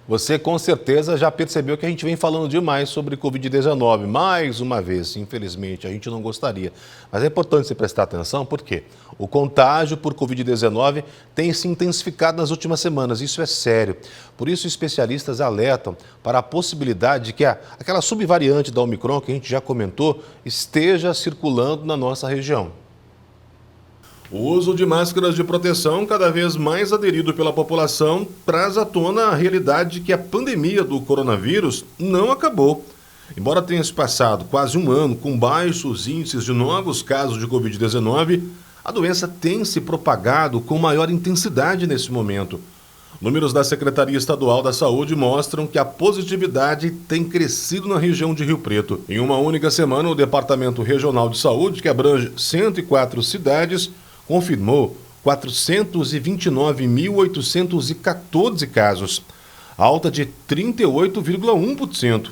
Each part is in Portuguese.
Você com certeza já percebeu que a gente vem falando demais sobre Covid-19. Mais uma vez, infelizmente, a gente não gostaria. Mas é importante você prestar atenção porque o contágio por Covid-19 tem se intensificado nas últimas semanas. Isso é sério. Por isso, especialistas alertam para a possibilidade de que aquela subvariante da Omicron, que a gente já comentou, esteja circulando na nossa região. O uso de máscaras de proteção, cada vez mais aderido pela população, traz à tona a realidade de que a pandemia do coronavírus não acabou. Embora tenha se passado quase um ano com baixos índices de novos casos de Covid-19, a doença tem se propagado com maior intensidade nesse momento. Números da Secretaria Estadual da Saúde mostram que a positividade tem crescido na região de Rio Preto. Em uma única semana, o Departamento Regional de Saúde, que abrange 104 cidades, confirmou 429.814 casos, alta de 38,1%,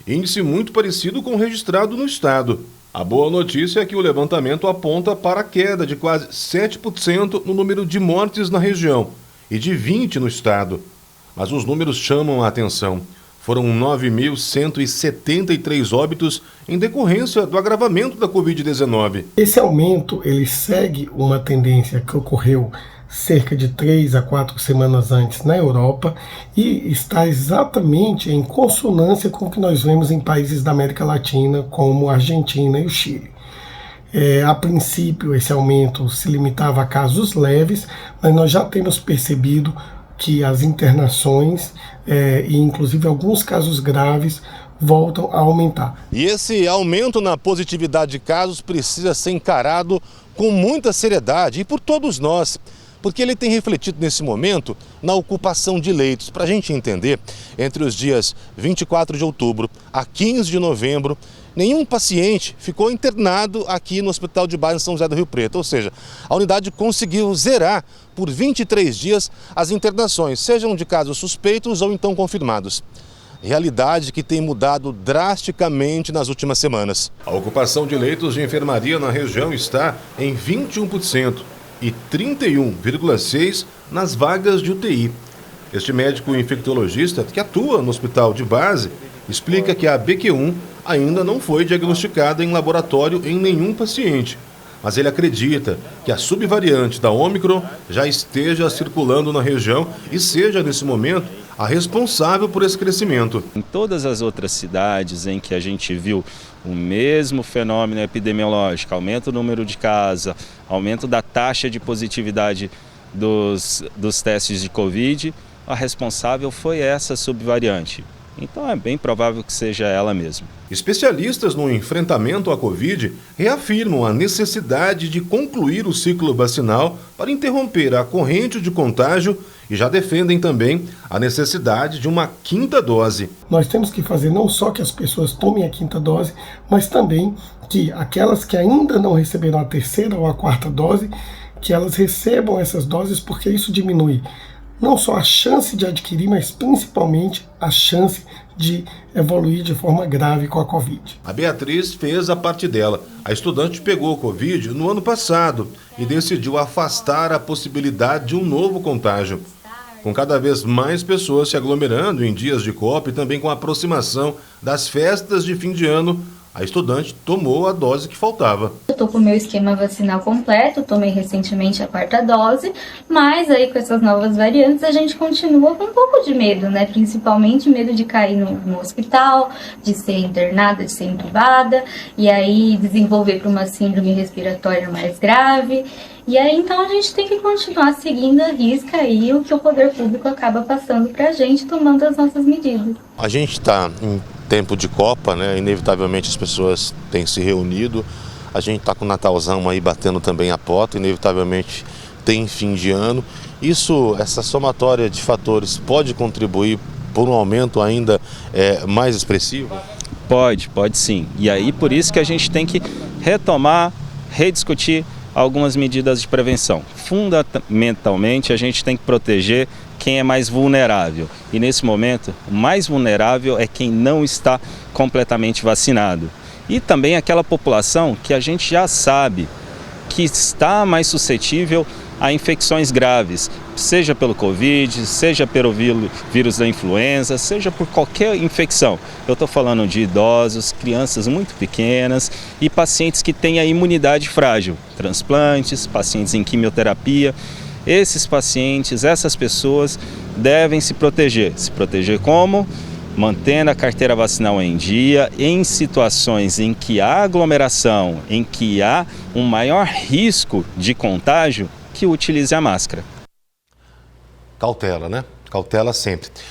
índice muito parecido com o registrado no estado. A boa notícia é que o levantamento aponta para a queda de quase 7% no número de mortes na região e de 20% no estado. Mas os números chamam a atenção. Foram 9.173 óbitos em decorrência do agravamento da Covid-19. Esse aumento ele segue uma tendência que ocorreu cerca de 3 a 4 semanas antes na Europa e está exatamente em consonância com o que nós vemos em países da América Latina, como a Argentina e o Chile. A princípio, esse aumento se limitava a casos leves, mas nós já temos percebido que as internações e inclusive alguns casos graves voltam a aumentar. E esse aumento na positividade de casos precisa ser encarado com muita seriedade e por todos nós, porque ele tem refletido nesse momento na ocupação de leitos. Para a gente entender, entre os dias 24 de outubro a 15 de novembro, nenhum paciente ficou internado aqui no Hospital de Base em São José do Rio Preto. Ou seja, a unidade conseguiu zerar por 23 dias as internações, sejam de casos suspeitos ou então confirmados. Realidade que tem mudado drasticamente nas últimas semanas. A ocupação de leitos de enfermaria na região está em 21% e 31,6% nas vagas de UTI. Este médico infectologista, que atua no Hospital de Base, explica que a BQ1 ainda não foi diagnosticada em laboratório em nenhum paciente. Mas ele acredita que a subvariante da Omicron já esteja circulando na região e seja, nesse momento, a responsável por esse crescimento. Em todas as outras cidades em que a gente viu o mesmo fenômeno epidemiológico, aumento do número de casos, aumento da taxa de positividade dos testes de Covid, a responsável foi essa subvariante. Então é bem provável que seja ela mesma. Especialistas no enfrentamento à Covid reafirmam a necessidade de concluir o ciclo vacinal para interromper a corrente de contágio e já defendem também a necessidade de uma quinta dose. Nós temos que fazer não só que as pessoas tomem a quinta dose, mas também que aquelas que ainda não receberam a terceira ou a quarta dose, que elas recebam essas doses, porque isso diminui não só a chance de adquirir, mas principalmente a chance de evoluir de forma grave com a Covid. A Beatriz fez a parte dela. A estudante pegou Covid no ano passado e decidiu afastar a possibilidade de um novo contágio. Com cada vez mais pessoas se aglomerando em dias de Copa e também com a aproximação das festas de fim de ano, a estudante tomou a dose que faltava. Eu estou com o meu esquema vacinal completo, tomei recentemente a quarta dose, mas aí com essas novas variantes a gente continua com um pouco de medo, né? Principalmente medo de cair no hospital, de ser internada, de ser entubada, e aí desenvolver para uma síndrome respiratória mais grave. E aí então a gente tem que continuar seguindo a risca aí o que o poder público acaba passando para a gente, tomando as nossas medidas. A gente está em tempo de Copa, né? Inevitavelmente as pessoas têm se reunido. A gente está com o Natalzão aí batendo também a porta, inevitavelmente tem fim de ano. Essa somatória de fatores pode contribuir por um aumento ainda mais expressivo? Pode sim. E aí por isso que a gente tem que retomar, rediscutir algumas medidas de prevenção. Fundamentalmente a gente tem que proteger quem é mais vulnerável. E nesse momento, o mais vulnerável é quem não está completamente vacinado. E também aquela população que a gente já sabe que está mais suscetível a infecções graves, seja pelo Covid, seja pelo vírus da influenza, seja por qualquer infecção. Eu estou falando de idosos, crianças muito pequenas e pacientes que têm a imunidade frágil, transplantes, pacientes em quimioterapia. Esses pacientes, essas pessoas devem se proteger. Se proteger como? Mantendo a carteira vacinal em dia, em situações em que há aglomeração, em que há um maior risco de contágio, que utilize a máscara. Cautela, né? Cautela sempre.